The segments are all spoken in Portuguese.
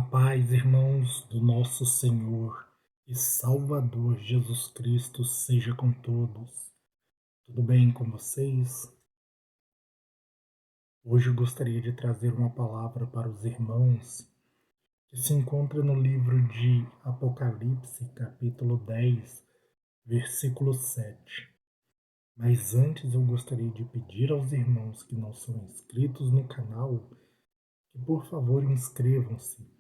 paz, irmãos, do nosso Senhor e Salvador Jesus Cristo seja com todos. Tudo bem com vocês? Hoje eu gostaria de trazer uma palavra para os irmãos que se encontra no livro de Apocalipse, capítulo 10, versículo 7. Mas antes eu gostaria de pedir aos irmãos que não são inscritos no canal que por favor inscrevam-se.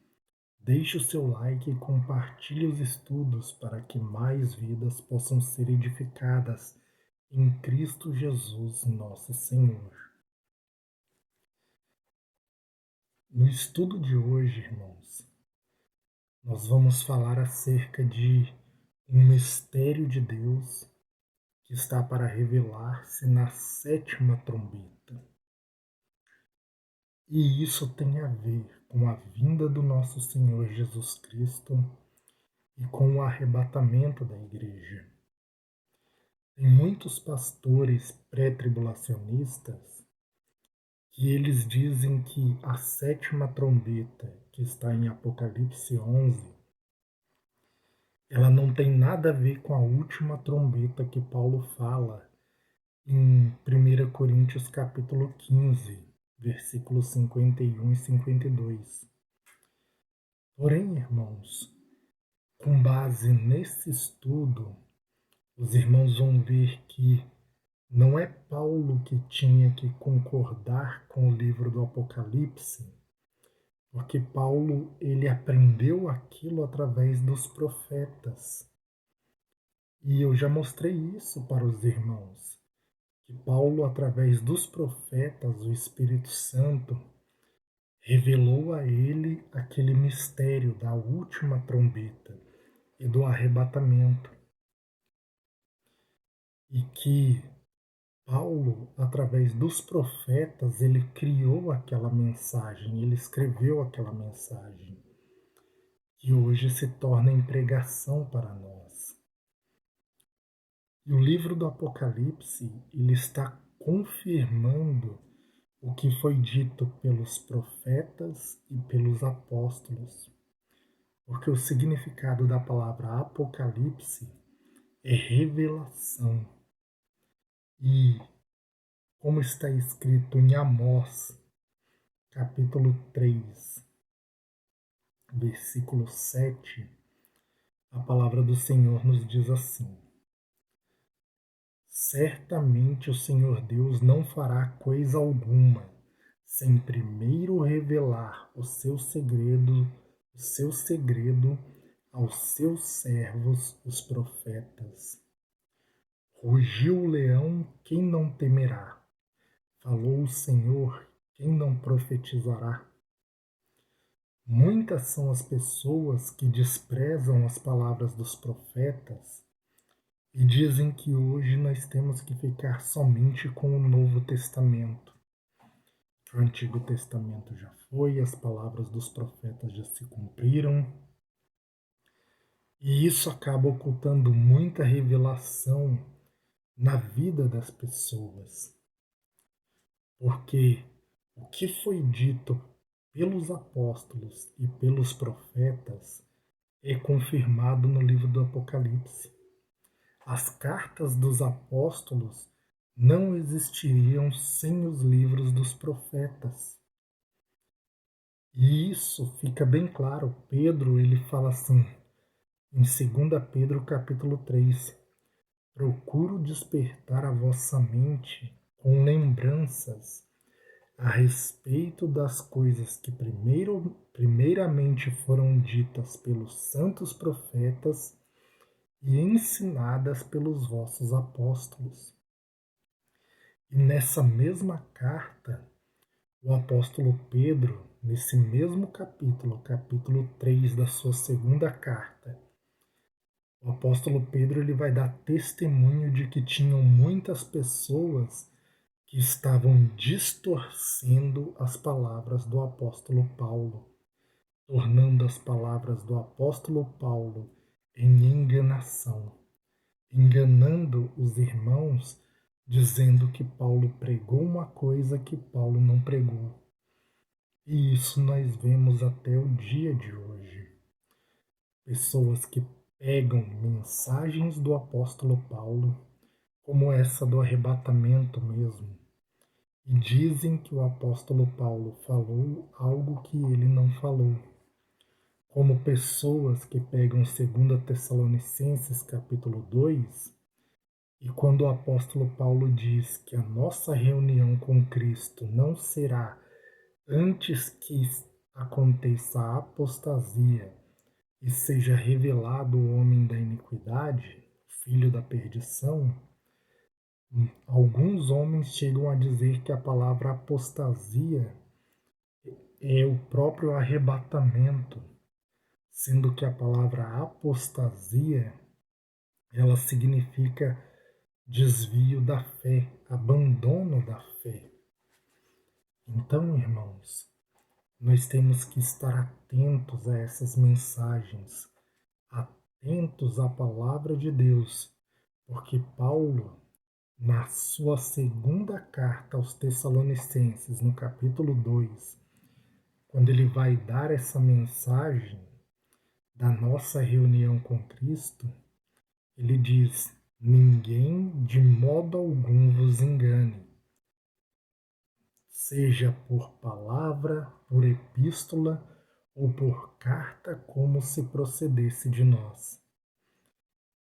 Deixe o seu like e compartilhe os estudos para que mais vidas possam ser edificadas em Cristo Jesus, nosso Senhor. No estudo de hoje, irmãos, nós vamos falar acerca de um mistério de Deus que está para revelar-se na sétima trombeta. E isso tem a ver com a vinda do nosso Senhor Jesus Cristo e com o arrebatamento da igreja. Tem muitos pastores pré-tribulacionistas que eles dizem que a sétima trombeta, que está em Apocalipse 11, ela não tem nada a ver com a última trombeta que Paulo fala em 1 Coríntios capítulo 15, versículos 51 e 52. Porém, irmãos, com base nesse estudo, os irmãos vão ver que não é Paulo que tinha que concordar com o livro do Apocalipse, porque Paulo ele aprendeu aquilo através dos profetas. E eu já mostrei isso para os irmãos, que Paulo, através dos profetas, o Espírito Santo, revelou a ele aquele mistério da última trombeta e do arrebatamento. E que Paulo, através dos profetas, ele criou aquela mensagem, ele escreveu aquela mensagem, que hoje se torna em pregação para nós. E o livro do Apocalipse, ele está confirmando o que foi dito pelos profetas e pelos apóstolos, porque o significado da palavra Apocalipse é revelação. E como está escrito em Amós, capítulo 3, versículo 7, a palavra do Senhor nos diz assim: Certamente o Senhor Deus não fará coisa alguma, sem primeiro revelar o seu segredo aos seus servos, os profetas. Rugiu o leão, quem não temerá? Falou o Senhor, quem não profetizará? Muitas são as pessoas que desprezam as palavras dos profetas e dizem que hoje nós temos que ficar somente com o Novo Testamento. O Antigo Testamento já foi, as palavras dos profetas já se cumpriram, e isso acaba ocultando muita revelação na vida das pessoas. Porque o que foi dito pelos apóstolos e pelos profetas é confirmado no livro do Apocalipse. As cartas dos apóstolos não existiriam sem os livros dos profetas. E isso fica bem claro. Pedro, ele fala assim, em 2 Pedro capítulo 3, procuro despertar a vossa mente com lembranças a respeito das coisas que primeiramente foram ditas pelos santos profetas e ensinadas pelos vossos apóstolos. E nessa mesma carta, o apóstolo Pedro, nesse mesmo capítulo, capítulo 3 da sua segunda carta, o apóstolo Pedro ele vai dar testemunho de que tinham muitas pessoas que estavam distorcendo as palavras do apóstolo Paulo, tornando as palavras do apóstolo Paulo em enganação, enganando os irmãos, dizendo que Paulo pregou uma coisa que Paulo não pregou. E isso nós vemos até o dia de hoje. Pessoas que pegam mensagens do apóstolo Paulo, como essa do arrebatamento mesmo, e dizem que o apóstolo Paulo falou algo que ele não falou. Como pessoas que pegam 2 Tessalonicenses capítulo 2, e quando o apóstolo Paulo diz que a nossa reunião com Cristo não será antes que aconteça a apostasia e seja revelado o homem da iniquidade, filho da perdição, alguns homens chegam a dizer que a palavra apostasia é o próprio arrebatamento, sendo que a palavra apostasia ela significa desvio da fé, abandono da fé. Então, irmãos, nós temos que estar atentos a essas mensagens, atentos à palavra de Deus, porque Paulo, na sua segunda carta aos Tessalonicenses, no capítulo 2, quando ele vai dar essa mensagem da nossa reunião com Cristo, ele diz: ninguém de modo algum vos engane, seja por palavra, por epístola ou por carta, como se procedesse de nós.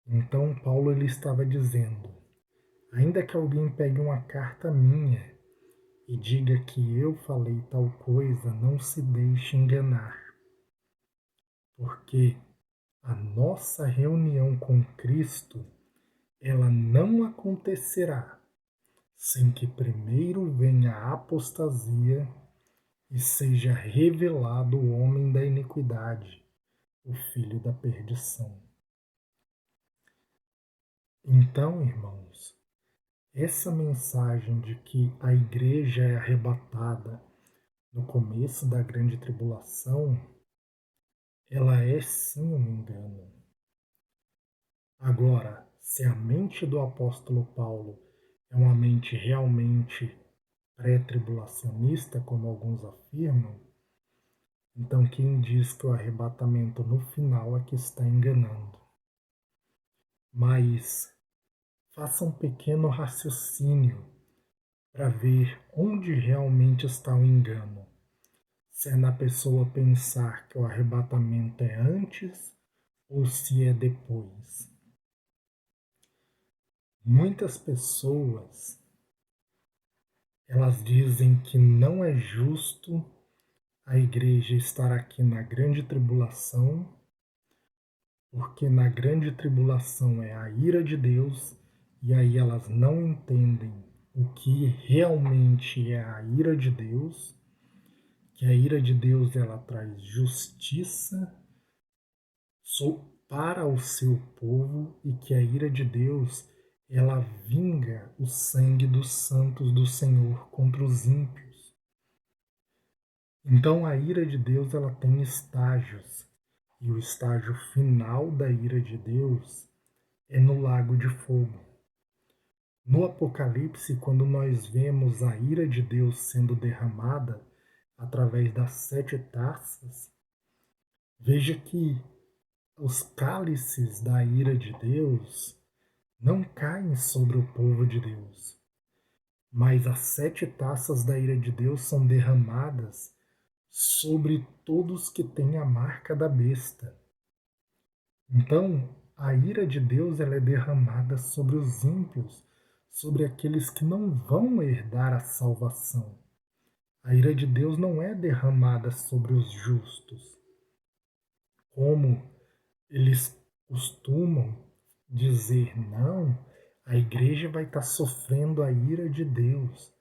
Então Paulo ele estava dizendo: ainda que alguém pegue uma carta minha e diga que eu falei tal coisa, não se deixe enganar, porque a nossa reunião com Cristo, ela não acontecerá sem que primeiro venha a apostasia e seja revelado o homem da iniquidade, o filho da perdição. Então, irmãos, essa mensagem de que a igreja é arrebatada no começo da grande tribulação, ela é sim um engano. Agora, se a mente do apóstolo Paulo é uma mente realmente pré-tribulacionista, como alguns afirmam, então quem diz que o arrebatamento no final é que está enganando. Mas faça um pequeno raciocínio para ver onde realmente está o engano. Se é na pessoa pensar que o arrebatamento é antes ou se é depois. Muitas pessoas elas dizem que não é justo a igreja estar aqui na grande tribulação, porque na grande tribulação é a ira de Deus, e aí elas não entendem o que realmente é a ira de Deus, que a ira de Deus ela traz justiça para o seu povo e que a ira de Deus ela vinga o sangue dos santos do Senhor contra os ímpios. Então a ira de Deus ela tem estágios e o estágio final da ira de Deus é no lago de fogo. No Apocalipse, quando nós vemos a ira de Deus sendo derramada através das 7 taças, veja que os cálices da ira de Deus não caem sobre o povo de Deus, mas as 7 taças da ira de Deus são derramadas sobre todos que têm a marca da besta. Então, a ira de Deus ela é derramada sobre os ímpios, sobre aqueles que não vão herdar a salvação. A ira de Deus não é derramada sobre os justos, como eles costumam dizer: não, a igreja vai estar sofrendo a ira de Deus.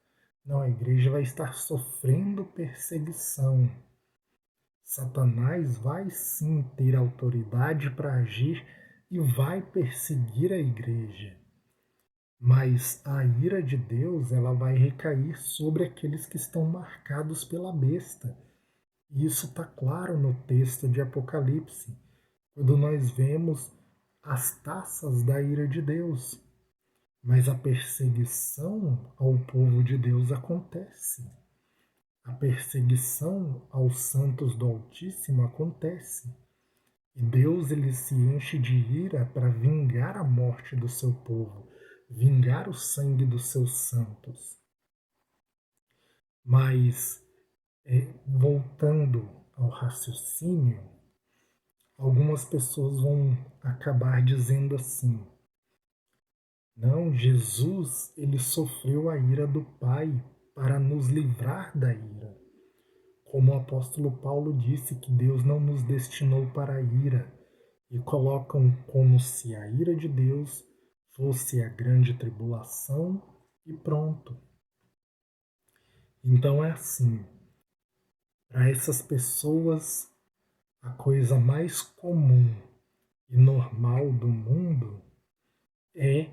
Não, a igreja vai estar sofrendo perseguição. Satanás vai sim ter autoridade para agir e vai perseguir a igreja. Mas a ira de Deus ela vai recair sobre aqueles que estão marcados pela besta. E isso está claro no texto de Apocalipse, quando nós vemos as taças da ira de Deus. Mas a perseguição ao povo de Deus acontece. A perseguição aos santos do Altíssimo acontece. E Deus ele se enche de ira para vingar a morte do seu povo, vingar o sangue dos seus santos. Mas, voltando ao raciocínio, algumas pessoas vão acabar dizendo assim: não, Jesus ele sofreu a ira do Pai para nos livrar da ira. Como o apóstolo Paulo disse que Deus não nos destinou para a ira, e colocam como se a ira de Deus fosse a grande tribulação e pronto. Então é assim, para essas pessoas, a coisa mais comum e normal do mundo é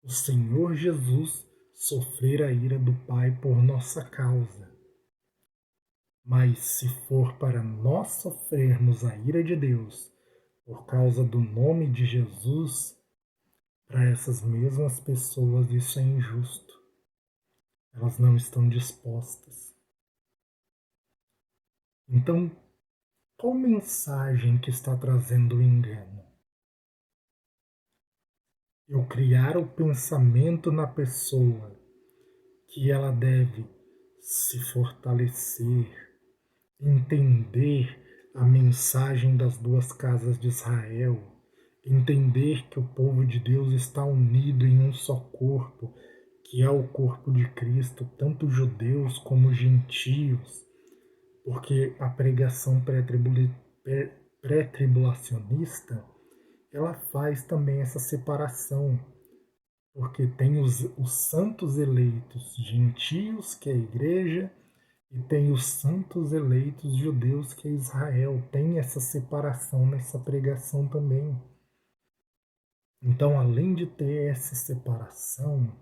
o Senhor Jesus sofrer a ira do Pai por nossa causa. Mas se for para nós sofrermos a ira de Deus por causa do nome de Jesus, para essas mesmas pessoas isso é injusto. Elas não estão dispostas. Então, qual mensagem que está trazendo o engano? Eu criar o pensamento na pessoa que ela deve se fortalecer, entender a mensagem das duas casas de Israel, entender que o povo de Deus está unido em um só corpo, que é o corpo de Cristo, tanto judeus como gentios, porque a pregação pré-tribulacionista ela faz também essa separação, porque tem os santos eleitos gentios, que é a igreja, e tem os santos eleitos judeus, que é Israel. Tem essa separação nessa pregação também. Então, além de ter essa separação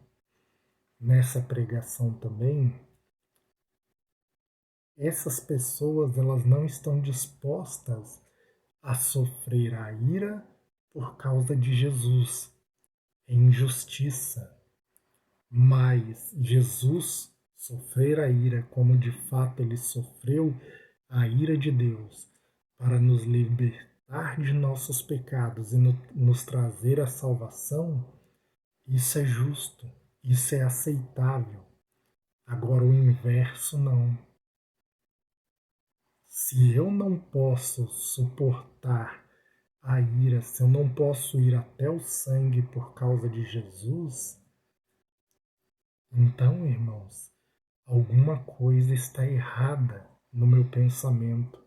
nessa pregação também, essas pessoas elas não estão dispostas a sofrer a ira por causa de Jesus, é injustiça. Mas Jesus sofrer a ira como de fato ele sofreu a ira de Deus para nos libertar de nossos pecados e nos trazer a salvação, isso é justo, isso é aceitável. Agora o inverso não. Se eu não posso suportar a ira, se eu não posso ir até o sangue por causa de Jesus, então, irmãos, alguma coisa está errada no meu pensamento.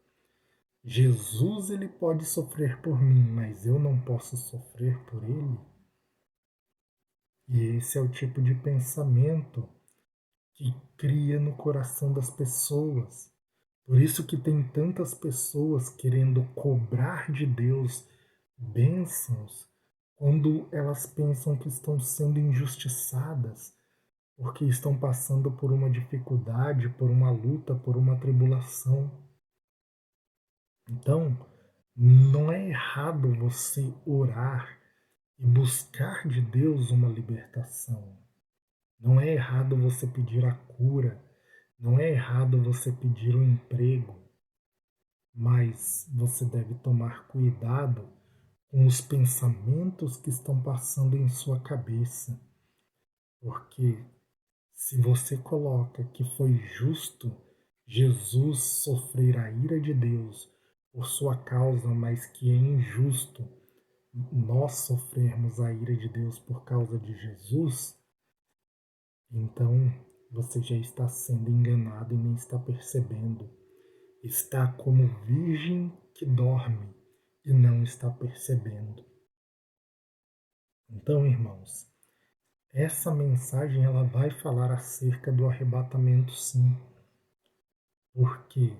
Jesus ele pode sofrer por mim, mas eu não posso sofrer por ele. E esse é o tipo de pensamento que cria no coração das pessoas. Por isso que tem tantas pessoas querendo cobrar de Deus bênçãos quando elas pensam que estão sendo injustiçadas, porque estão passando por uma dificuldade, por uma luta, por uma tribulação. Então, não é errado você orar e buscar de Deus uma libertação. Não é errado você pedir a cura. Não é errado você pedir um emprego. Mas você deve tomar cuidado com os pensamentos que estão passando em sua cabeça. Porque se você coloca que foi justo Jesus sofrer a ira de Deus por sua causa, mas que é injusto nós sofrermos a ira de Deus por causa de Jesus, então você já está sendo enganado e nem está percebendo. Está como virgem que dorme e não está percebendo. Então, irmãos, essa mensagem ela vai falar acerca do arrebatamento, sim, porque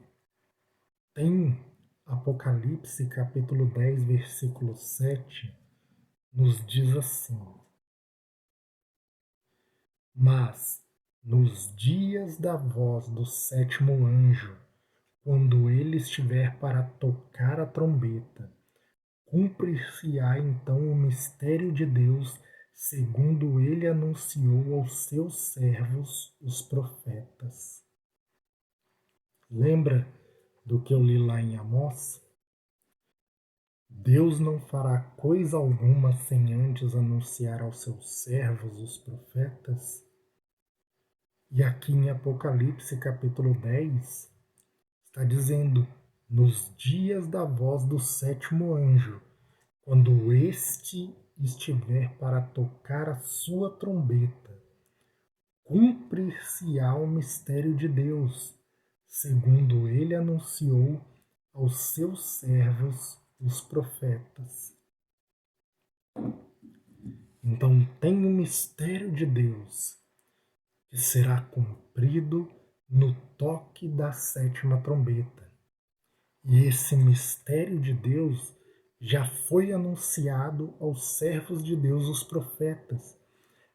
tem Apocalipse capítulo 10, versículo 7, nos diz assim: mas nos dias da voz do sétimo anjo, quando ele estiver para tocar a trombeta, cumprir-se-á então o mistério de Deus, segundo ele anunciou aos seus servos, os profetas. Lembra do que eu li lá em Amós? Deus não fará coisa alguma sem antes anunciar aos seus servos, os profetas. E aqui em Apocalipse capítulo 10, está dizendo: nos dias da voz do sétimo anjo, quando este estiver para tocar a sua trombeta, cumprir-se-á o mistério de Deus, segundo ele anunciou aos seus servos, os profetas. Então tem o mistério de Deus que será cumprido no toque da sétima trombeta. E esse mistério de Deus já foi anunciado aos servos de Deus, os profetas.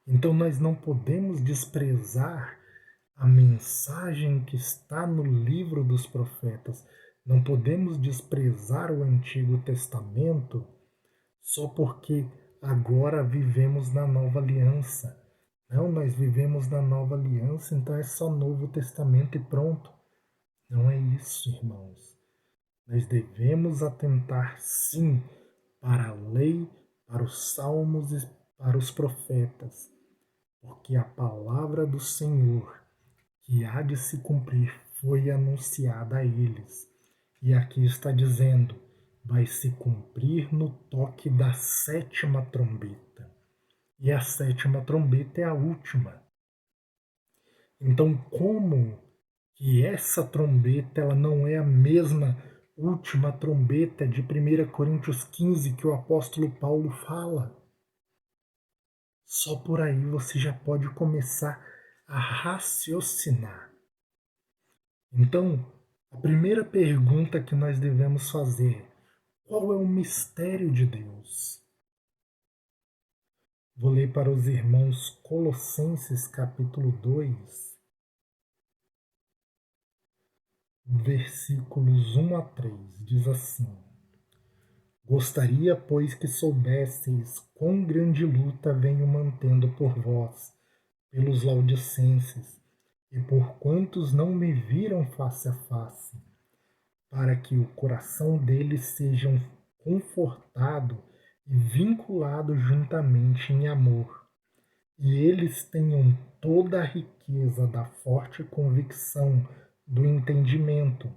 Então nós não podemos desprezar a mensagem que está no livro dos profetas. Não podemos desprezar o Antigo Testamento só porque agora vivemos na nova aliança. Não, nós vivemos na nova aliança, então é só Novo Testamento e pronto. Não é isso, irmãos. Nós devemos atentar sim para a lei, para os salmos e para os profetas, porque a palavra do Senhor que há de se cumprir foi anunciada a eles. E aqui está dizendo: vai se cumprir no toque da sétima trombeta. E a sétima trombeta é a última. Então, como que essa trombeta ela não é a mesma última trombeta de 1 Coríntios 15 que o apóstolo Paulo fala? Só por aí você já pode começar a raciocinar. Então, a primeira pergunta que nós devemos fazer: qual é o mistério de Deus? Vou ler para os irmãos Colossenses capítulo 2, versículos 1 a 3. Diz assim: gostaria, pois, que soubesseis quão grande luta venho mantendo por vós, pelos laudicenses, e por quantos não me viram face a face, para que o coração deles seja confortado e vinculado juntamente em amor, e eles tenham toda a riqueza da forte convicção do entendimento,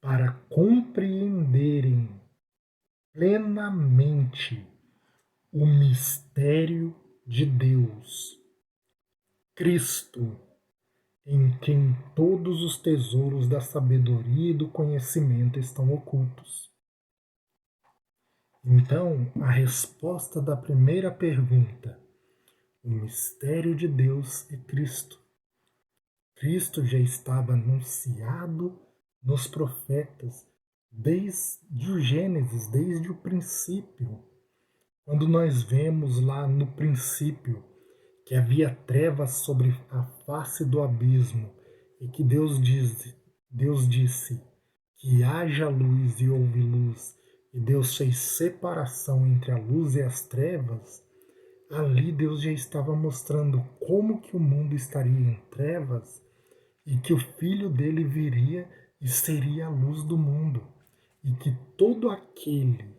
para compreenderem plenamente o mistério de Deus, Cristo, em quem todos os tesouros da sabedoria e do conhecimento estão ocultos. Então, a resposta da primeira pergunta: o mistério de Deus é Cristo. Cristo já estava anunciado nos profetas desde o Gênesis, desde o princípio. Quando nós vemos lá no princípio que havia trevas sobre a face do abismo e que Deus disse que haja luz e houve luz, e Deus fez separação entre a luz e as trevas, ali Deus já estava mostrando como que o mundo estaria em trevas e que o Filho dele viria e seria a luz do mundo, e que todo aquele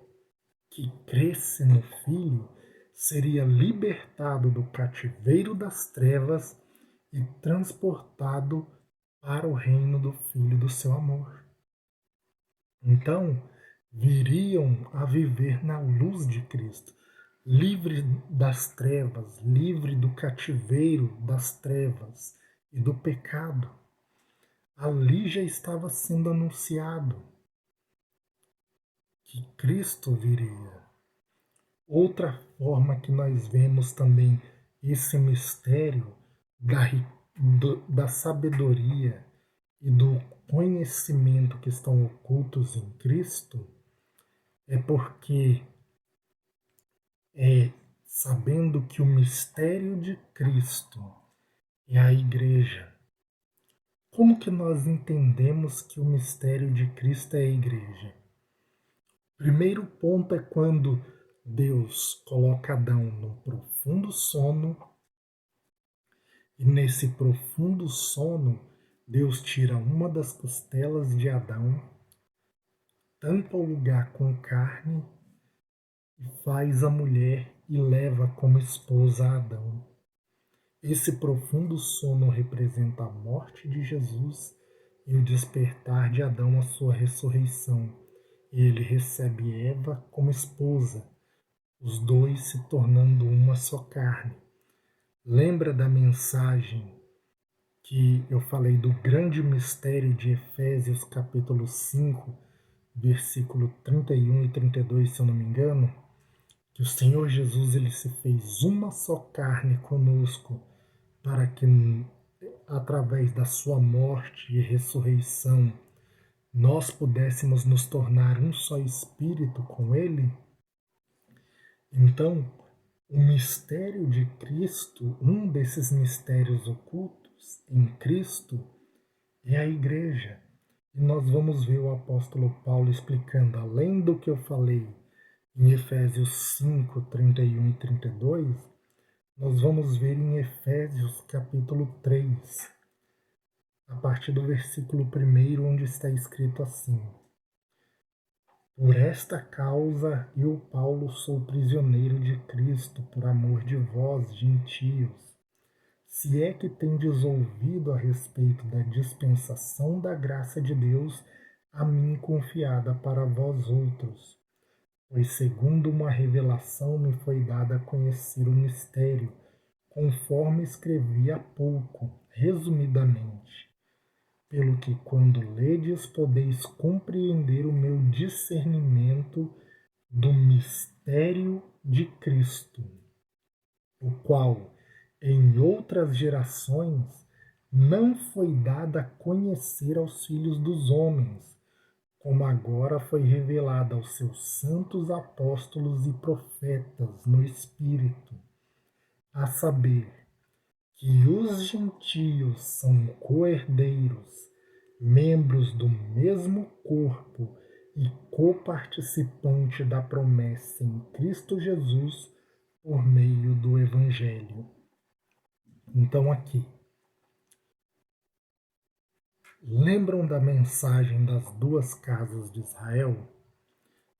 que cresce no Filho seria libertado do cativeiro das trevas e transportado para o reino do Filho do seu amor. Então, viriam a viver na luz de Cristo, livre das trevas, livre do cativeiro das trevas e do pecado. Ali já estava sendo anunciado que Cristo viria. Outra forma que nós vemos também esse mistério da sabedoria e do conhecimento que estão ocultos em Cristo é porque sabendo que o mistério de Cristo é a igreja. Como que nós entendemos que o mistério de Cristo é a igreja? Primeiro ponto é quando Deus coloca Adão num profundo sono, e nesse profundo sono Deus tira uma das costelas de Adão, tampa o lugar com carne e faz a mulher e leva como esposa a Adão. Esse profundo sono representa a morte de Jesus e o despertar de Adão à sua ressurreição. E ele recebe Eva como esposa, os dois se tornando uma só carne. Lembra da mensagem que eu falei do grande mistério de Efésios capítulo 5, versículo 31 e 32, se eu não me engano? Que o Senhor Jesus ele se fez uma só carne conosco para que através da sua morte e ressurreição nós pudéssemos nos tornar um só espírito com ele. Então, o mistério de Cristo, um desses mistérios ocultos em Cristo, é a igreja. E nós vamos ver o apóstolo Paulo explicando, além do que eu falei em Efésios 5, 31 e 32, nós vamos ver em Efésios capítulo 3, a partir do versículo 1, onde está escrito assim: Por esta causa eu, Paulo, sou prisioneiro de Cristo, por amor de vós, gentios, se é que tendes ouvido a respeito da dispensação da graça de Deus a mim confiada para vós outros. Pois segundo uma revelação me foi dada a conhecer o mistério, conforme escrevi há pouco, resumidamente, pelo que quando ledes podeis compreender o meu discernimento do mistério de Cristo, o qual em outras gerações não foi dado a conhecer aos filhos dos homens, como agora foi revelado aos seus santos apóstolos e profetas no Espírito, a saber, que os gentios são co-herdeiros, membros do mesmo corpo e coparticipante da promessa em Cristo Jesus por meio do Evangelho. Então aqui, lembram da mensagem das duas casas de Israel?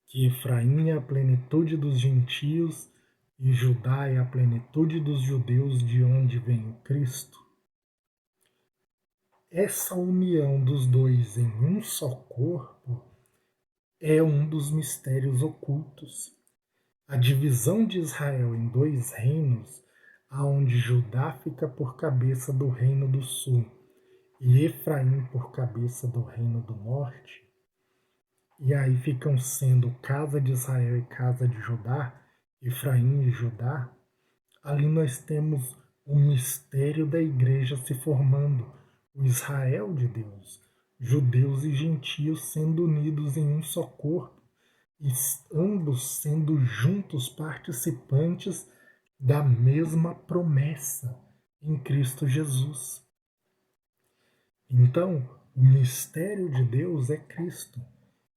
Que Efraim é a plenitude dos gentios e Judá é a plenitude dos judeus, de onde vem o Cristo? Essa união dos dois em um só corpo é um dos mistérios ocultos. A divisão de Israel em dois reinos, aonde Judá fica por cabeça do reino do sul e Efraim por cabeça do reino do norte, e aí ficam sendo casa de Israel e casa de Judá, Efraim e Judá. Ali nós temos o mistério da igreja se formando, o Israel de Deus, judeus e gentios sendo unidos em um só corpo, e ambos sendo juntos participantes da mesma promessa em Cristo Jesus. Então, o mistério de Deus é Cristo,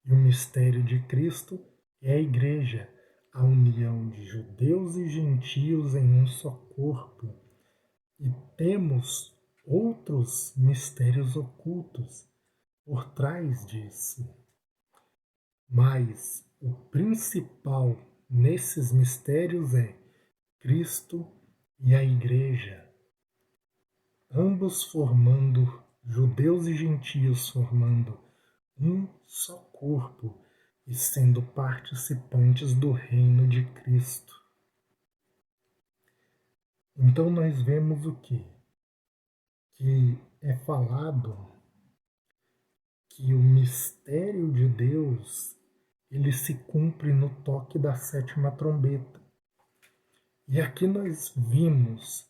e o mistério de Cristo é a igreja, a união de judeus e gentios em um só corpo. E temos outros mistérios ocultos por trás disso. Mas o principal nesses mistérios é Cristo e a igreja, ambos formando, judeus e gentios formando um só corpo e sendo participantes do reino de Cristo. Então nós vemos o quê? Que é falado que o mistério de Deus ele se cumpre no toque da sétima trombeta. E aqui nós vimos,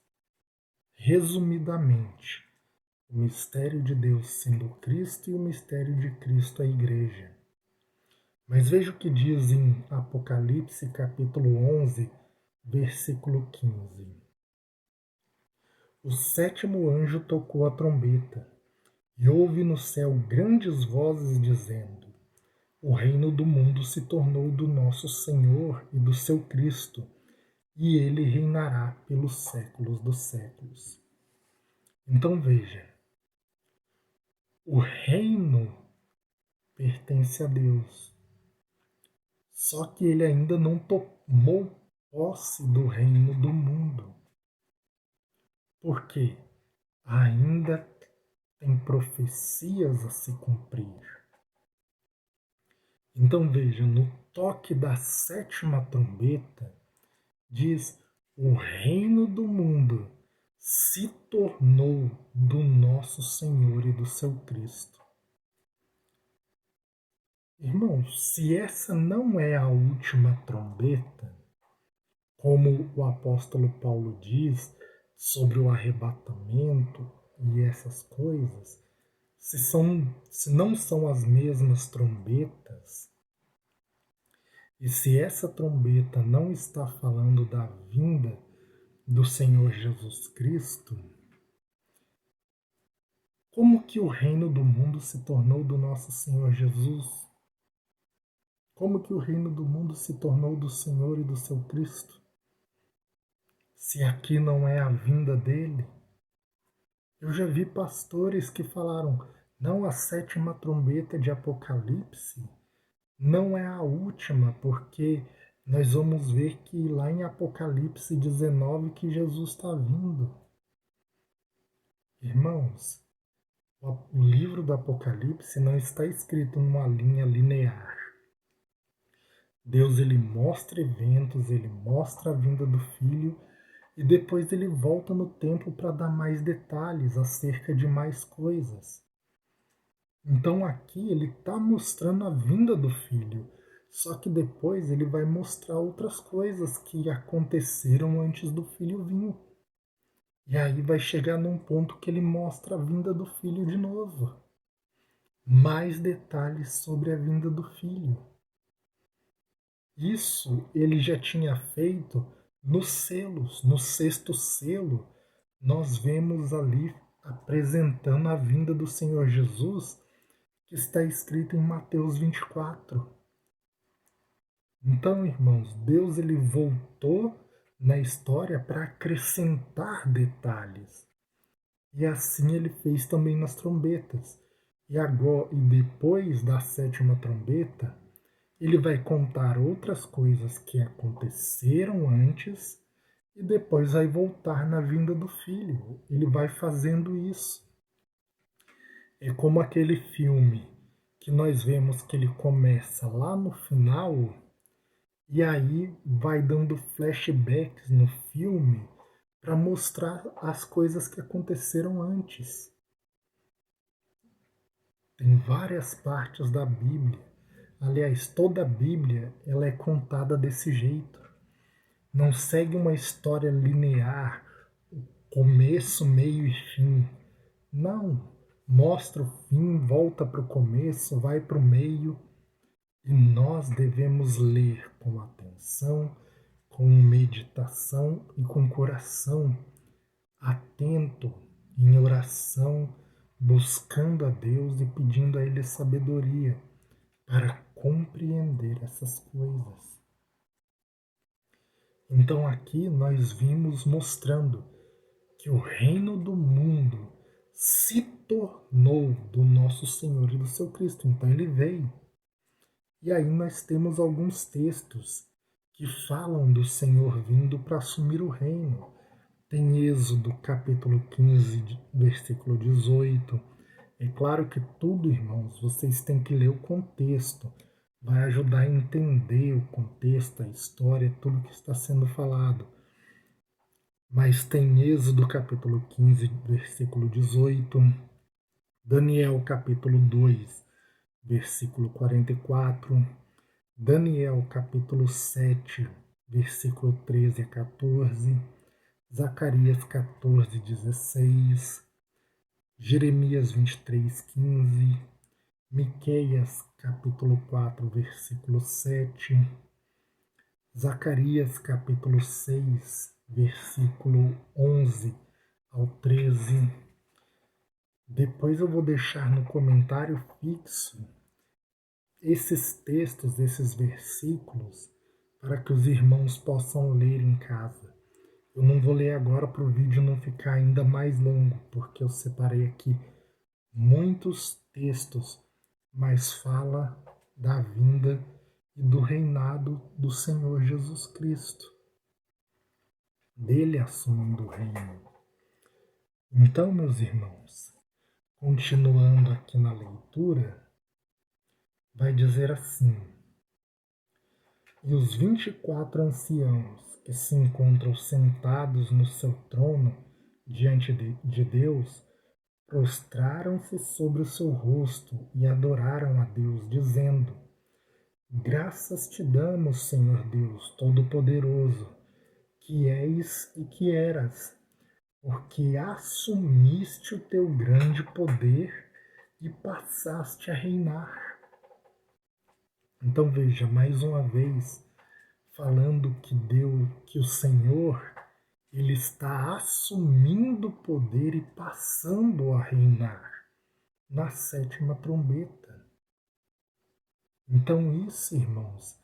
resumidamente, o mistério de Deus sendo Cristo e o mistério de Cristo a igreja. Mas veja o que diz em Apocalipse capítulo 11, versículo 15. O sétimo anjo tocou a trombeta, e houve no céu grandes vozes dizendo: O reino do mundo se tornou do nosso Senhor e do seu Cristo, e ele reinará pelos séculos dos séculos. Então veja, O reino pertence a Deus. Só que ele ainda não tomou posse do reino do mundo. Por quê? Ainda tem profecias a se cumprir. Então veja, no toque da sétima trombeta, diz: o reino do mundo se tornou do nosso Senhor e do seu Cristo. Irmãos, se essa não é a última trombeta, como o apóstolo Paulo diz sobre o arrebatamento e essas coisas, se não são as mesmas trombetas, e se essa trombeta não está falando da vinda do Senhor Jesus Cristo, como que o reino do mundo se tornou do nosso Senhor Jesus? Como que o reino do mundo se tornou do Senhor e do seu Cristo? Se aqui não é a vinda dele? Eu já vi pastores que falaram: não, a sétima trombeta de Apocalipse não é a última, porque nós vamos ver que lá em Apocalipse 19 que Jesus está vindo. Irmãos, o livro do Apocalipse não está escrito numa linha linear. Deus ele mostra eventos, ele mostra a vinda do Filho e depois ele volta no tempo para dar mais detalhes acerca de mais coisas. Então aqui ele está mostrando a vinda do Filho, só que depois ele vai mostrar outras coisas que aconteceram antes do Filho vir. E aí vai chegar num ponto que ele mostra a vinda do Filho de novo. Mais detalhes sobre a vinda do Filho. Isso ele já tinha feito nos selos. No sexto selo, nós vemos ali apresentando a vinda do Senhor Jesus, que está escrito em Mateus 24. Então, irmãos, Deus ele voltou na história para acrescentar detalhes. E assim ele fez também nas trombetas. E agora, e depois da sétima trombeta, ele vai contar outras coisas que aconteceram antes e depois vai voltar na vinda do Filho. Ele vai fazendo isso. É como aquele filme que nós vemos que ele começa lá no final e aí vai dando flashbacks no filme para mostrar as coisas que aconteceram antes. Tem várias partes da Bíblia. Aliás, toda a Bíblia ela é contada desse jeito. Não segue uma história linear, começo, meio e fim. Não. Mostra o fim, volta para o começo, vai para o meio. E nós devemos ler com atenção, com meditação e com coração atento, em oração, buscando a Deus e pedindo a Ele sabedoria para compreender essas coisas. Então aqui nós vimos mostrando que o reino do mundo se tornou do nosso Senhor e do seu Cristo. Então ele veio. E aí nós temos alguns textos que falam do Senhor vindo para assumir o reino. Tem Êxodo capítulo 15, versículo 18. É claro que tudo, irmãos, vocês têm que ler o contexto. Vai ajudar a entender o contexto, a história, tudo que está sendo falado. Mas tem Êxodo capítulo 15, versículo 18. Daniel capítulo 2, versículo 44. Daniel capítulo 7, versículo 13 a 14, Zacarias 14, 16, Jeremias 23, 15, Miqueias capítulo 4, versículo 7, Zacarias capítulo 6, versículo 11 ao 13. Depois eu vou deixar no comentário fixo esses textos, esses versículos, para que os irmãos possam ler em casa. Eu não vou ler agora para o vídeo não ficar ainda mais longo, porque eu separei aqui muitos textos, mas fala da vinda e do reinado do Senhor Jesus Cristo, dele assumindo o reino. Então, meus irmãos, continuando aqui na leitura, vai dizer assim: E os 24 anciãos que se encontram sentados no seu trono diante de Deus, prostraram-se sobre o seu rosto e adoraram a Deus, dizendo: Graças te damos, Senhor Deus Todo-Poderoso, que és e que eras, porque assumiste o teu grande poder e passaste a reinar. Então veja, mais uma vez, falando que o Senhor ele está assumindo o poder e passando a reinar na sétima trombeta. Então isso, irmãos,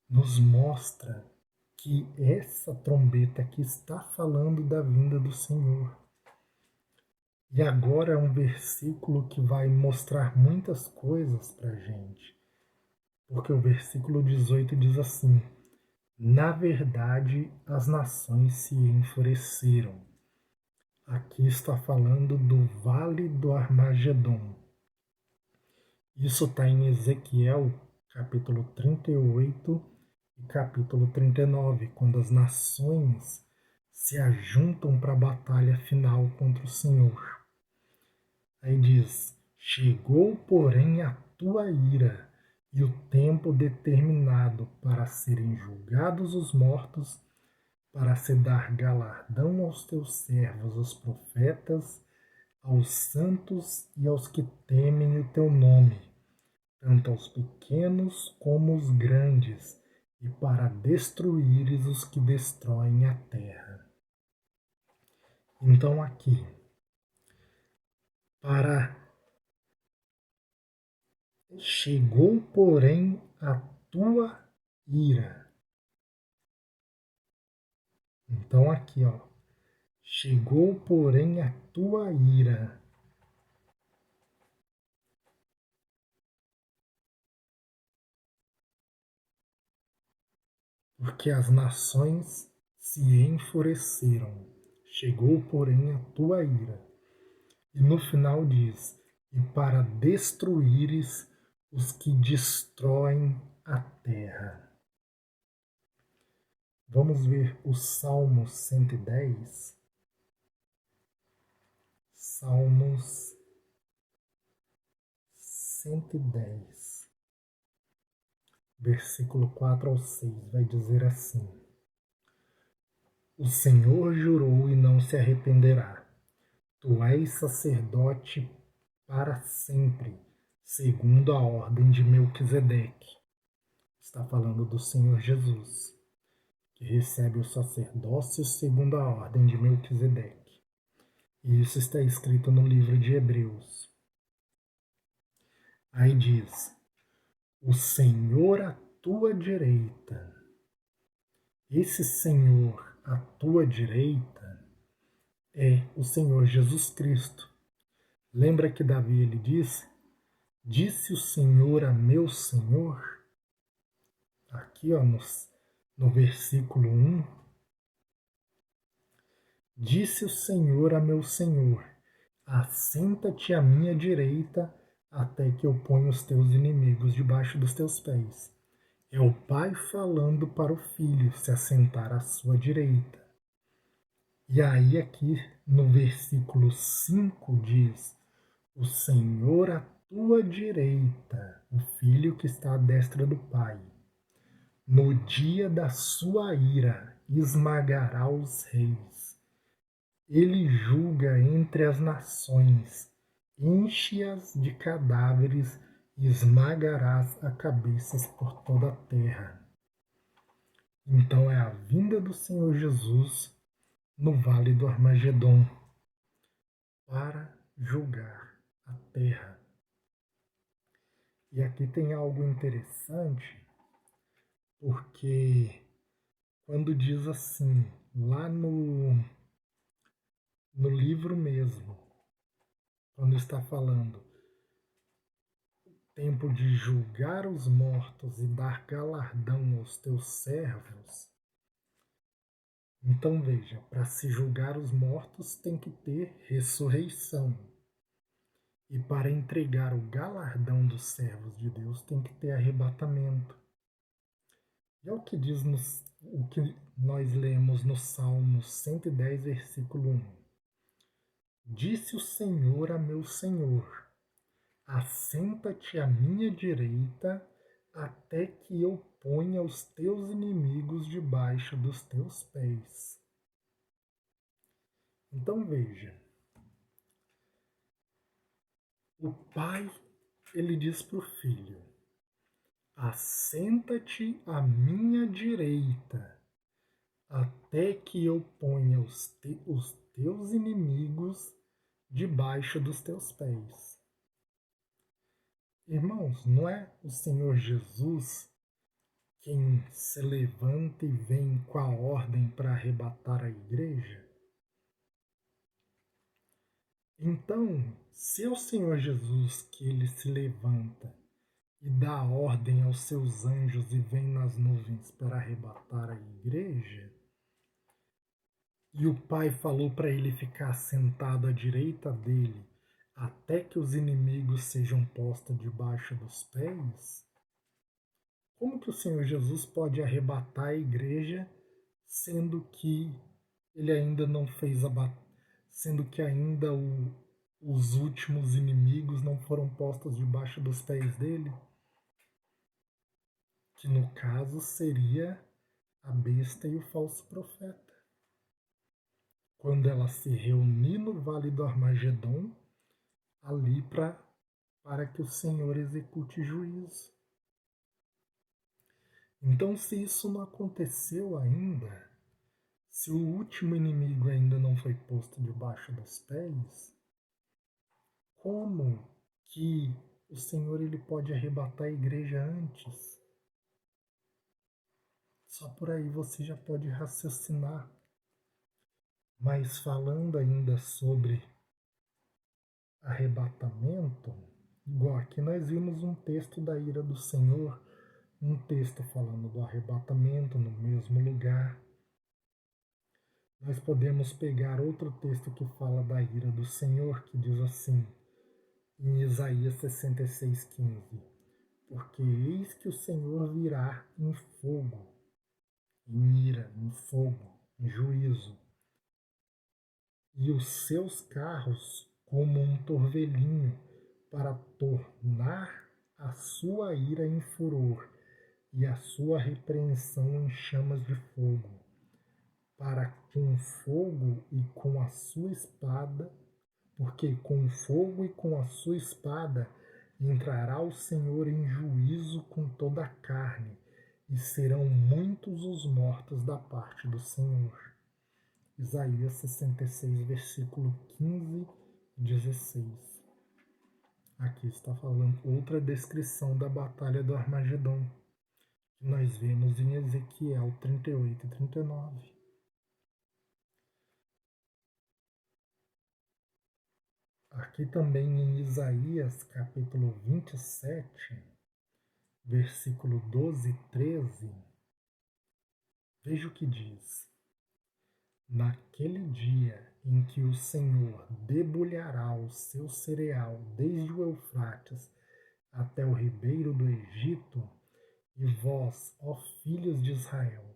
nos mostra que essa trombeta aqui está falando da vinda do Senhor. E agora é um versículo que vai mostrar muitas coisas para a gente. Porque o versículo 18 diz assim: Na verdade, as nações se enfureceram. Aqui está falando do Vale do Armagedon. Isso está em Ezequiel, capítulo 38 e capítulo 39, quando as nações se ajuntam para a batalha final contra o Senhor. Aí diz: Chegou, porém, a tua ira e o tempo determinado para serem julgados os mortos, para se dar galardão aos teus servos, os profetas, aos santos e aos que temem o teu nome, tanto aos pequenos como os grandes, e para destruíres os que destroem a terra. Então aqui, para chegou, porém, a tua ira. Então aqui, ó, chegou, porém, a tua ira. Porque as nações se enfureceram. Chegou, porém, a tua ira. E no final diz: e para destruíres os que destroem a terra. Vamos ver o Salmo 110. Salmos 110, versículo 4 ao 6, vai dizer assim: O Senhor jurou e não se arrependerá. Tu és sacerdote para sempre, segundo a ordem de Melquisedeque. Está falando do Senhor Jesus, que recebe o sacerdócio segundo a ordem de Melquisedeque. E isso está escrito no livro de Hebreus. Aí diz: O Senhor à tua direita. Esse Senhor à tua direita é o Senhor Jesus Cristo. Lembra que Davi ele disse o Senhor a meu Senhor? Aqui ó, no versículo 1, disse o Senhor a meu Senhor, assenta-te à minha direita até que eu ponha os teus inimigos debaixo dos teus pés. É o pai falando para o filho se assentar à sua direita. E aí aqui no versículo 5 diz: O Senhor à tua direita, o filho que está à destra do pai. No dia da sua ira esmagará os reis. Ele julga entre as nações, enche-as de cadáveres e esmagarás a cabeças por toda a terra. Então é a vinda do Senhor Jesus no Vale do Armagedon para julgar a terra. E aqui tem algo interessante, porque quando diz assim, lá no livro mesmo, quando está falando tempo de julgar os mortos e dar galardão aos teus servos, então veja, para se julgar os mortos tem que ter ressurreição. E para entregar o galardão dos servos de Deus tem que ter arrebatamento. E é o que diz o que nós lemos no Salmo 110, versículo 1. Disse o Senhor a meu Senhor: assenta-te à minha direita, até que eu ponha os teus inimigos debaixo dos teus pés. Então veja, o pai, ele diz para o filho: assenta-te à minha direita, até que eu ponha os teus inimigos debaixo dos teus pés. Irmãos, não é o Senhor Jesus quem se levanta e vem com a ordem para arrebatar a igreja? Então, se é o Senhor Jesus que ele se levanta e dá ordem aos seus anjos e vem nas nuvens para arrebatar a igreja, e o Pai falou para ele ficar sentado à direita dele até que os inimigos sejam postos debaixo dos pés, como que o Senhor Jesus pode arrebatar a igreja sendo que ele ainda não fez sendo que ainda os últimos inimigos não foram postos debaixo dos pés dele? Que no caso seria a besta e o falso profeta. Quando ela se reunir no Vale do Armagedon, ali para que o Senhor execute juízo. Então, se isso não aconteceu ainda, se o último inimigo ainda não foi posto debaixo dos pés, como que o Senhor ele pode arrebatar a igreja antes? Só por aí você já pode raciocinar. Mas falando ainda sobre arrebatamento, igual aqui nós vimos um texto da ira do Senhor, um texto falando do arrebatamento no mesmo lugar. Nós podemos pegar outro texto que fala da ira do Senhor, que diz assim, em Isaías 66:15: porque eis que o Senhor virá em fogo, em ira, em fogo, em juízo, e os seus carros como um torvelinho, para tornar a sua ira em furor e a sua repreensão em chamas de fogo, para com fogo e com a sua espada, porque com fogo e com a sua espada entrará o Senhor em juízo com toda a carne, e serão muitos os mortos da parte do Senhor. Isaías 66, versículo 15 e 16. Aqui está falando outra descrição da batalha do Armagedon, que nós vemos em Ezequiel 38 e 39. Aqui também em Isaías capítulo 27, versículo 12 e 13, veja o que diz. Naquele dia em que o Senhor debulhará o seu cereal desde o Eufrates até o ribeiro do Egito, e vós, ó filhos de Israel,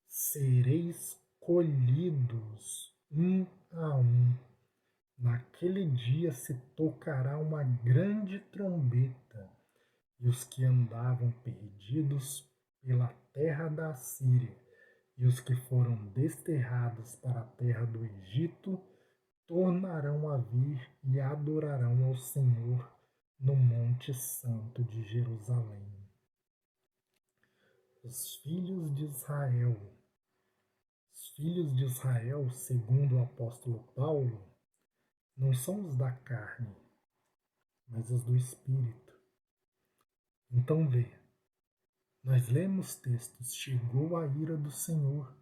sereis colhidos um a um. Naquele dia se tocará uma grande trombeta, e os que andavam perdidos pela terra da Síria e os que foram desterrados para a terra do Egito tornarão a vir e adorarão ao Senhor no Monte Santo de Jerusalém. Os filhos de Israel, segundo o apóstolo Paulo, não são os da carne, mas os do Espírito. Então vê, nós lemos textos, chegou a ira do Senhor,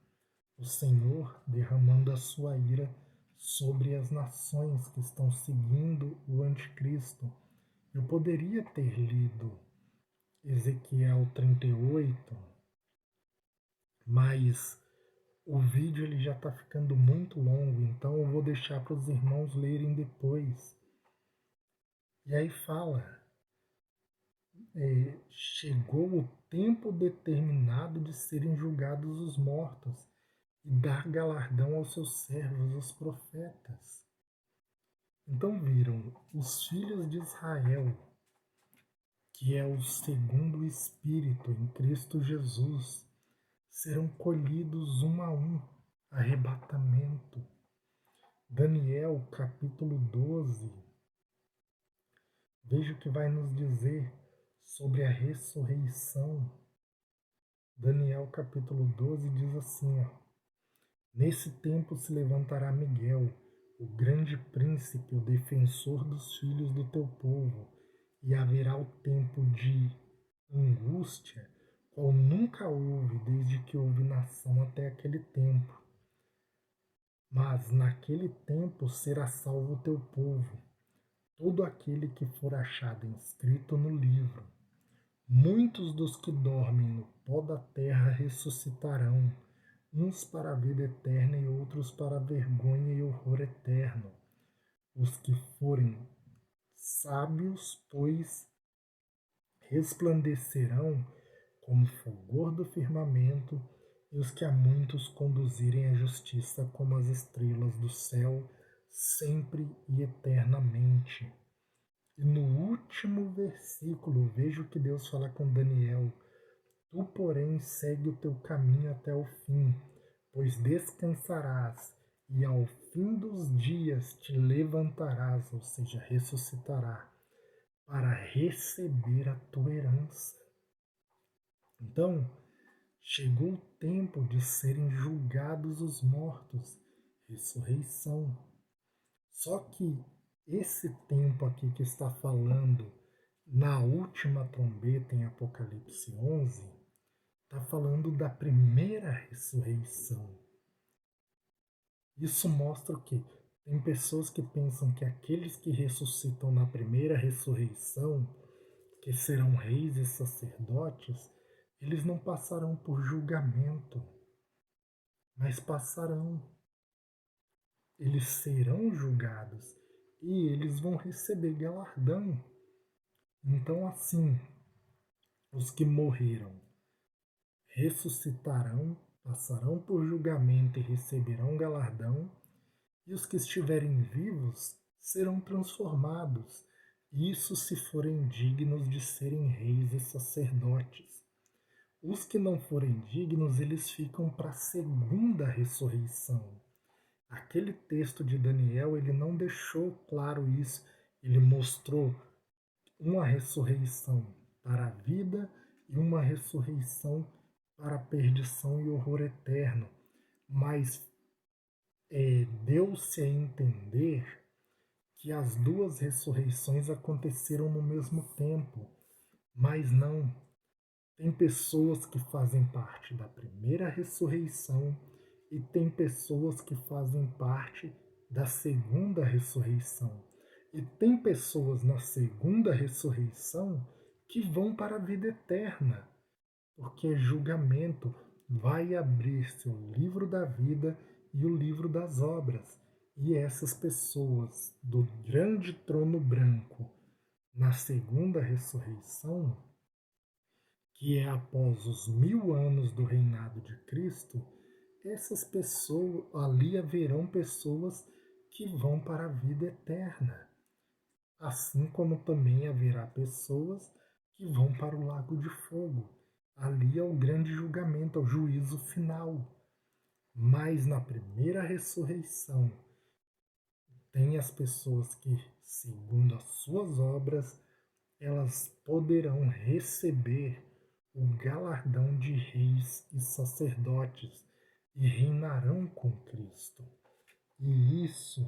o Senhor derramando a sua ira sobre as nações que estão seguindo o anticristo. Eu poderia ter lido Ezequiel 38, mas o vídeo ele já está ficando muito longo, então eu vou deixar para os irmãos lerem depois. E aí fala, chegou o tempo determinado de serem julgados os mortos e dar galardão aos seus servos, os profetas. Então viram os filhos de Israel, que é o segundo Espírito em Cristo Jesus, serão colhidos um a um, arrebatamento. Daniel capítulo 12, veja o que vai nos dizer sobre a ressurreição. Daniel capítulo 12 diz assim, ó, nesse tempo se levantará Miguel, o grande príncipe, o defensor dos filhos do teu povo, e haverá o tempo de angústia, qual nunca houve desde que houve nação até aquele tempo. Mas naquele tempo será salvo o teu povo, todo aquele que for achado inscrito no livro. Muitos dos que dormem no pó da terra ressuscitarão, uns para a vida eterna e outros para a vergonha e horror eterno. Os que forem sábios, pois, resplandecerão como fulgor do firmamento, e os que a muitos conduzirem à justiça como as estrelas do céu, sempre e eternamente. E no último versículo, veja o que Deus fala com Daniel. Tu, porém, segue o teu caminho até o fim, pois descansarás, e ao fim dos dias te levantarás, ou seja, ressuscitará, para receber a tua herança. Então, chegou o tempo de serem julgados os mortos, ressurreição. Só que esse tempo aqui que está falando na última trombeta em Apocalipse 11, está falando da primeira ressurreição. Isso mostra o quê? Tem pessoas que pensam que aqueles que ressuscitam na primeira ressurreição, que serão reis e sacerdotes, eles não passarão por julgamento, mas passarão. Eles serão julgados e eles vão receber galardão. Então, assim, os que morreram ressuscitarão, passarão por julgamento e receberão galardão, e os que estiverem vivos serão transformados, isso se forem dignos de serem reis e sacerdotes. Os que não forem dignos, eles ficam para a segunda ressurreição. Aquele texto de Daniel, ele não deixou claro isso, ele mostrou uma ressurreição para a vida e uma ressurreição para a perdição e horror eterno. Mas deu-se a entender que as duas ressurreições aconteceram no mesmo tempo, mas não. Tem pessoas que fazem parte da primeira ressurreição e tem pessoas que fazem parte da segunda ressurreição. E tem pessoas na segunda ressurreição que vão para a vida eterna, porque julgamento vai abrir-se o livro da vida e o livro das obras. E essas pessoas do grande trono branco na segunda ressurreição, que é após os 1000 anos do reinado de Cristo, essas pessoas, ali haverão pessoas que vão para a vida eterna. Assim como também haverá pessoas que vão para o lago de fogo. Ali é o grande julgamento, é o juízo final. Mas na primeira ressurreição, tem as pessoas que, segundo as suas obras, elas poderão receber o galardão de reis e sacerdotes e reinarão com Cristo. E isso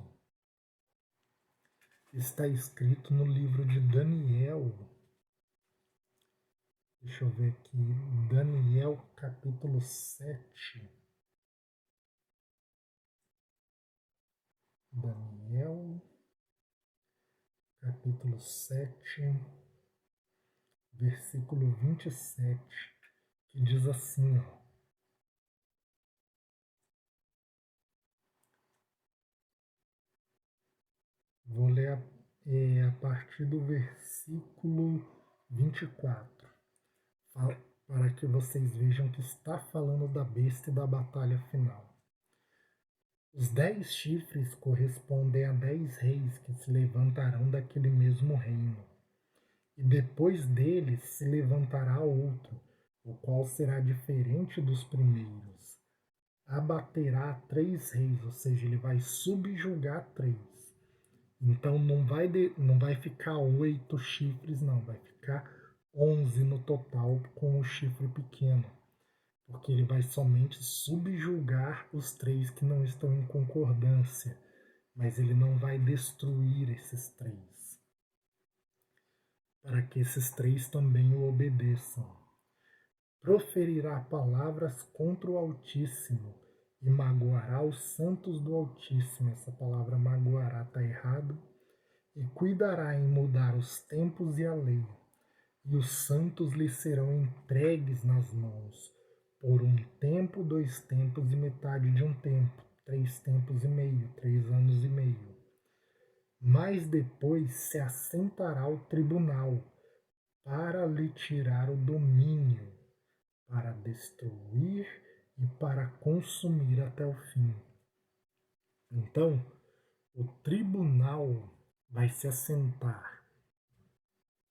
está escrito no livro de Daniel. Deixa eu ver aqui, Daniel capítulo 7. Daniel, capítulo 7, versículo 27, que diz assim, ó, vou ler a partir do versículo 24, para que vocês vejam que está falando da besta e da batalha final. Os 10 chifres correspondem a 10 reis que se levantarão daquele mesmo reino. E depois deles se levantará outro, o qual será diferente dos primeiros. Abaterá 3 reis, ou seja, ele vai subjugar 3. Então não vai ficar 8 chifres, não, vai ficar 11 no total com o chifre pequeno, porque ele vai somente subjugar os 3 que não estão em concordância, mas ele não vai destruir esses 3, para que esses 3 também o obedeçam. Proferirá palavras contra o Altíssimo e magoará os santos do Altíssimo. Essa palavra magoará está errado. E cuidará em mudar os tempos e a lei. E os santos lhe serão entregues nas mãos, por 1 tempo, 2 tempos e metade de 1 tempo, 3 tempos e meio, 3 anos e meio. Mas depois se assentará o tribunal para lhe tirar o domínio, para destruir e para consumir até o fim. Então, o tribunal vai se assentar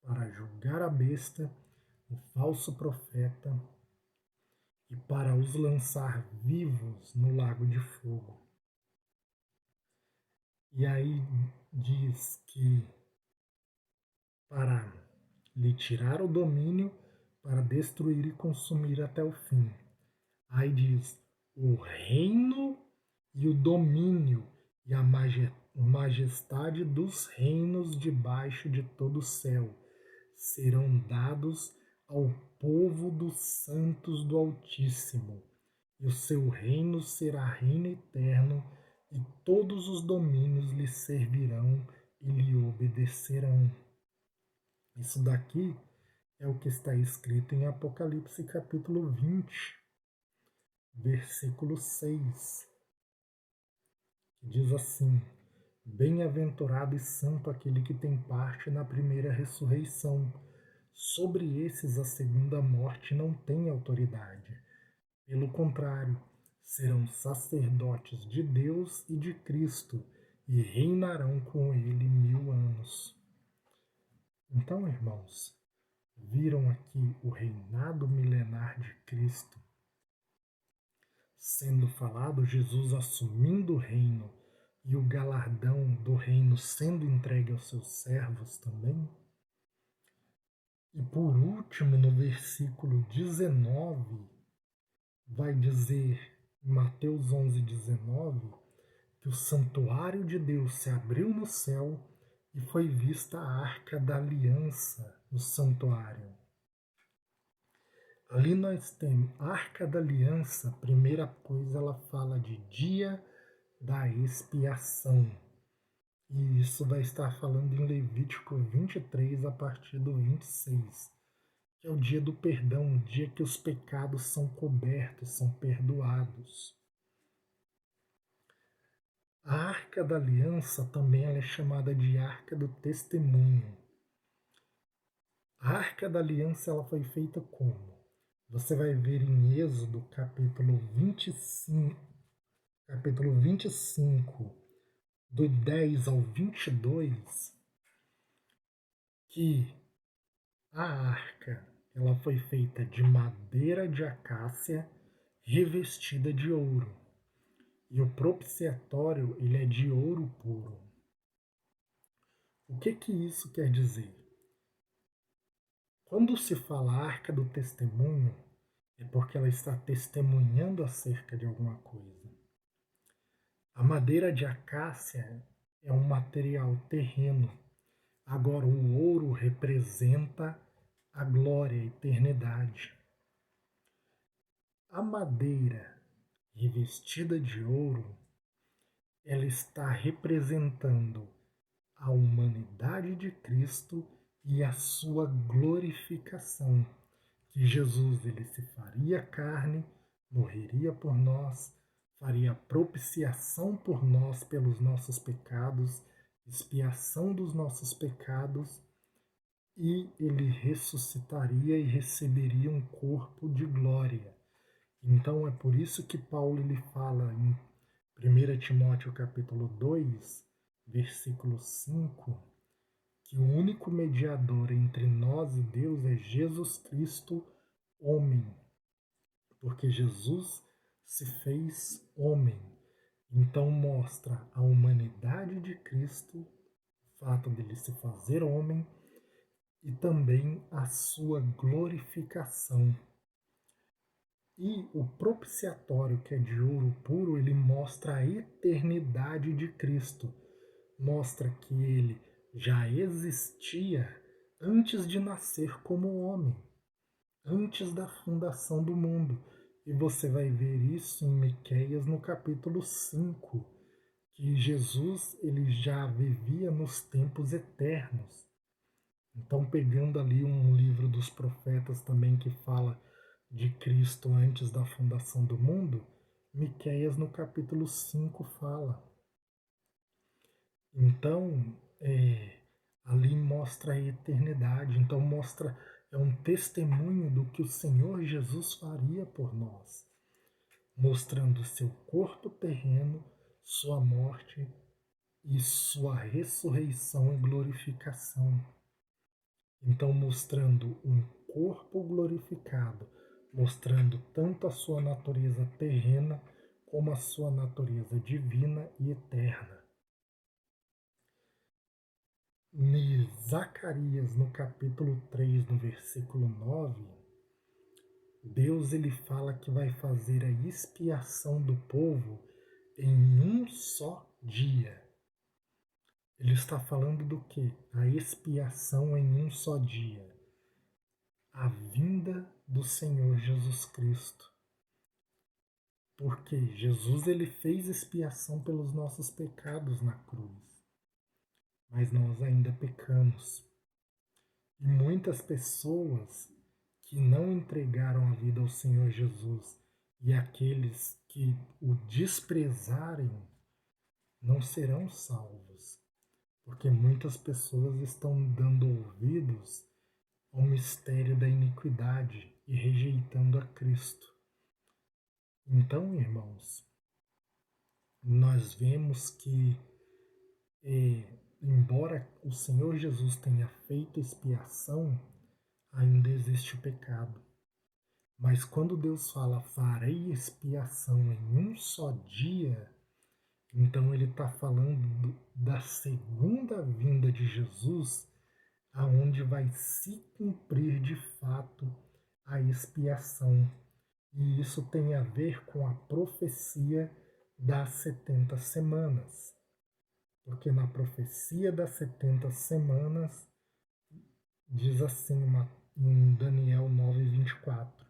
para julgar a besta, o falso profeta, e para os lançar vivos no lago de fogo. E aí diz que para lhe tirar o domínio, para destruir e consumir até o fim. Aí diz: o reino e o domínio e a majestade dos reinos debaixo de todo o céu serão dados ao povo dos santos do Altíssimo, e o seu reino será reino eterno, e todos os domínios lhe servirão e lhe obedecerão. Isso daqui é o que está escrito em Apocalipse capítulo 20, versículo 6, que diz assim: bem-aventurado e santo aquele que tem parte na primeira ressurreição. Sobre esses a segunda morte não tem autoridade. Pelo contrário, serão sacerdotes de Deus e de Cristo e reinarão com ele 1000 anos. Então, irmãos, viram aqui o reinado milenar de Cristo sendo falado, Jesus assumindo o reino e o galardão do reino sendo entregue aos seus servos também. E por último, no versículo 19, vai dizer, em Mateus 11:19, que o santuário de Deus se abriu no céu e foi vista a arca da aliança no santuário. Ali nós temos a Arca da Aliança, primeira coisa, ela fala de dia da expiação. E isso vai estar falando em Levítico 23, a partir do 26, que é o dia do perdão, o dia que os pecados são cobertos, são perdoados. A Arca da Aliança também ela é chamada de Arca do Testemunho. A Arca da Aliança ela foi feita como? Você vai ver em Êxodo capítulo 25, do 10 ao 22, que a arca ela foi feita de madeira de acácia revestida de ouro. E o propiciatório ele é de ouro puro. O que isso quer dizer? Quando se fala arca do testemunho, é porque ela está testemunhando acerca de alguma coisa. A madeira de acácia é um material terreno. Agora, o ouro representa a glória, a eternidade. A madeira revestida de ouro ela está representando a humanidade de Cristo e a sua glorificação, que Jesus ele se faria carne, morreria por nós, faria propiciação por nós pelos nossos pecados, expiação dos nossos pecados, e ele ressuscitaria e receberia um corpo de glória. Então é por isso que Paulo ele fala em 1 Timóteo capítulo 2, versículo 5, que o único mediador entre nós e Deus é Jesus Cristo, homem, porque Jesus se fez homem. Então mostra a humanidade de Cristo, o fato dele se fazer homem, e também a sua glorificação. E o propiciatório, que é de ouro puro, ele mostra a eternidade de Cristo. Mostra que ele já existia antes de nascer como homem, antes da fundação do mundo. E você vai ver isso em Miqueias no capítulo 5, que Jesus ele já vivia nos tempos eternos. Então, pegando ali um livro dos profetas também que fala de Cristo antes da fundação do mundo, Miqueias no capítulo 5 fala. Então, ali mostra a eternidade, então mostra, é um testemunho do que o Senhor Jesus faria por nós, mostrando seu corpo terreno, sua morte e sua ressurreição e glorificação. Então, mostrando um corpo glorificado, mostrando tanto a sua natureza terrena como a sua natureza divina e eterna. Em Zacarias, no capítulo 3, no versículo 9, Deus ele fala que vai fazer a expiação do povo em um só dia. Ele está falando do que? A expiação em um só dia. A vinda do Senhor Jesus Cristo. Porque Jesus ele fez expiação pelos nossos pecados na cruz. Mas nós ainda pecamos. E muitas pessoas que não entregaram a vida ao Senhor Jesus e aqueles que o desprezarem não serão salvos, porque muitas pessoas estão dando ouvidos ao mistério da iniquidade e rejeitando a Cristo. Então, irmãos, nós vemos que, embora o Senhor Jesus tenha feito expiação, ainda existe o pecado. Mas quando Deus fala, farei expiação em um só dia, então ele está falando da segunda vinda de Jesus, aonde vai se cumprir de fato a expiação. E isso tem a ver com a profecia das 70 semanas. Porque na profecia das 70 semanas, diz assim em Daniel 9:24,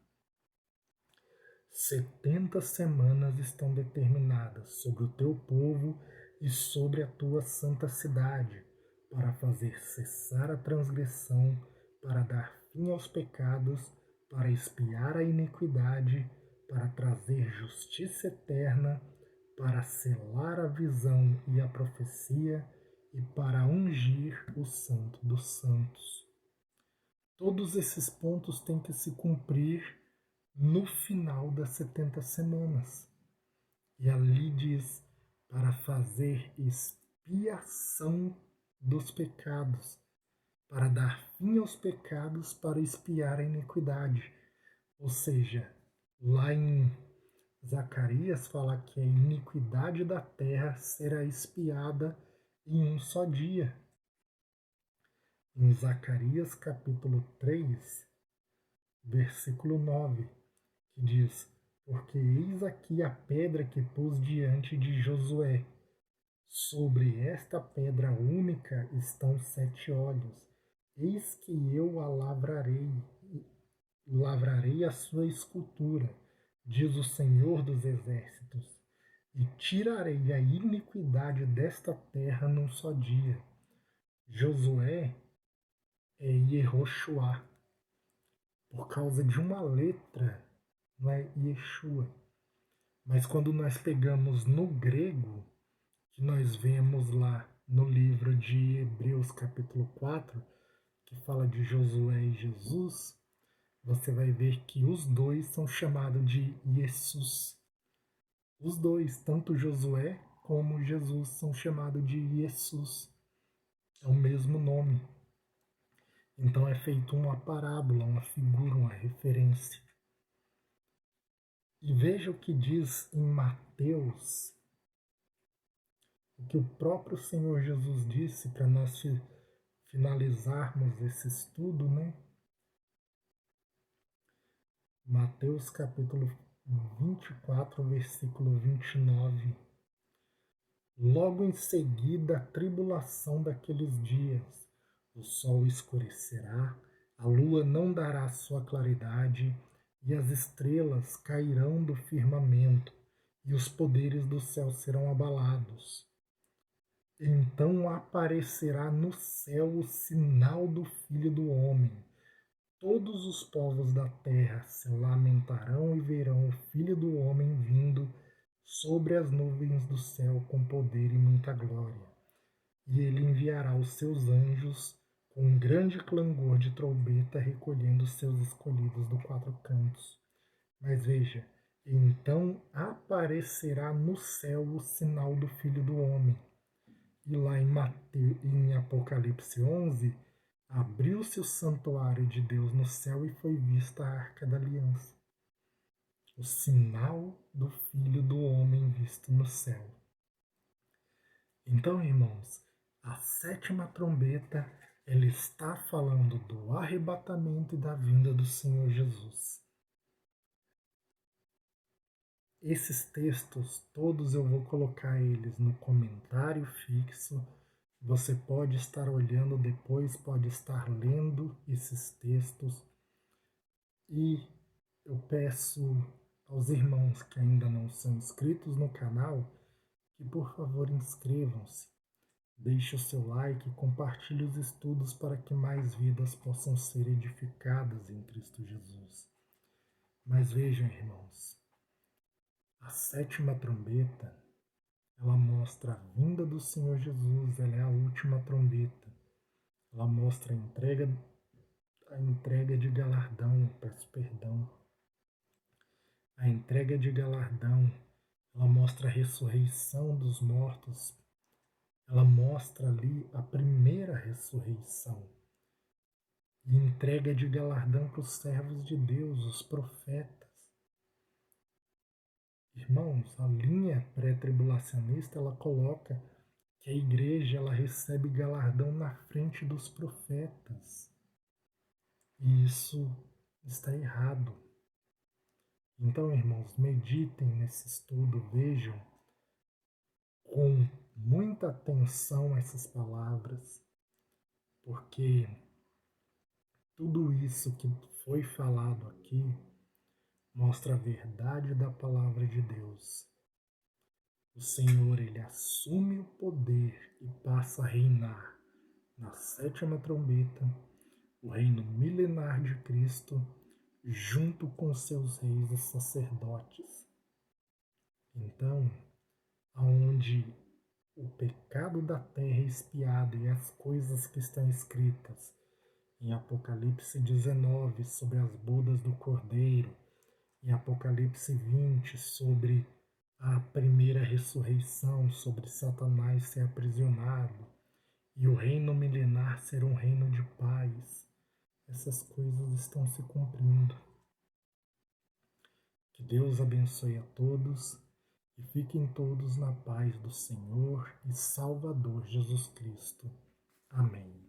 70 semanas estão determinadas sobre o teu povo e sobre a tua santa cidade, para fazer cessar a transgressão, para dar fim aos pecados, para expiar a iniquidade, para trazer justiça eterna, para selar a visão e a profecia e para ungir o Santo dos Santos. Todos esses pontos têm que se cumprir no final das 70 semanas. E ali diz, para fazer expiação dos pecados, para dar fim aos pecados, para expiar a iniquidade. Ou seja, lá em Zacarias fala que a iniquidade da terra será expiada em um só dia. Em Zacarias capítulo 3, versículo 9, que diz: porque eis aqui a pedra que pus diante de Josué. Sobre esta pedra única estão 7 olhos. Eis que eu a lavrarei a sua escultura, diz o Senhor dos Exércitos, e tirarei a iniquidade desta terra num só dia. Josué é Yehoshua, por causa de uma letra, não é Yeshua. Mas quando nós pegamos no grego, que nós vemos lá no livro de Hebreus capítulo 4, que fala de Josué e Jesus, você vai ver que os dois são chamados de Jesus. Os dois, tanto Josué como Jesus, são chamados de Jesus. É o mesmo nome. Então é feito uma parábola, uma figura, uma referência. E veja o que diz em Mateus, o que o próprio Senhor Jesus disse para nós finalizarmos esse estudo, né? Mateus capítulo 24, versículo 29. Logo em seguida a tribulação daqueles dias, o sol escurecerá, a lua não dará sua claridade, e as estrelas cairão do firmamento, e os poderes do céu serão abalados. Então aparecerá no céu o sinal do Filho do Homem. Todos os povos da terra se lamentarão e verão o Filho do Homem vindo sobre as nuvens do céu com poder e muita glória. E ele enviará os seus anjos com um grande clangor de trombeta, recolhendo os seus escolhidos dos quatro cantos. Mas veja, então aparecerá no céu o sinal do Filho do Homem. E lá em Apocalipse 11, abriu-se o santuário de Deus no céu e foi vista a Arca da Aliança, o sinal do Filho do Homem visto no céu. Então, irmãos, a sétima trombeta, ela está falando do arrebatamento e da vinda do Senhor Jesus. Esses textos, todos eu vou colocar eles no comentário fixo. Você pode estar olhando depois, pode estar lendo esses textos. E eu peço aos irmãos que ainda não são inscritos no canal que por favor inscrevam-se. Deixe o seu like e compartilhe os estudos para que mais vidas possam ser edificadas em Cristo Jesus. Mas vejam, irmãos, a sétima trombeta, ela mostra a vinda do Senhor Jesus, ela é a última trombeta. Ela mostra a entrega de galardão, peço perdão. A entrega de galardão, ela mostra a ressurreição dos mortos. Ela mostra ali a primeira ressurreição. E entrega de galardão para os servos de Deus, os profetas. Irmãos, a linha pré-tribulacionista, ela coloca que a igreja ela recebe galardão na frente dos profetas. E isso está errado. Então, irmãos, meditem nesse estudo, vejam com muita atenção essas palavras, porque tudo isso que foi falado aqui mostra a verdade da palavra de Deus. O Senhor, ele assume o poder e passa a reinar na sétima trombeta, o reino milenar de Cristo, junto com seus reis e sacerdotes. Então, aonde o pecado da terra é expiado e as coisas que estão escritas em Apocalipse 19 sobre as bodas do Cordeiro, em Apocalipse 20 sobre a primeira ressurreição, sobre Satanás ser aprisionado e o reino milenar ser um reino de paz. Essas coisas estão se cumprindo. Que Deus abençoe a todos e fiquem todos na paz do Senhor e Salvador Jesus Cristo. Amém.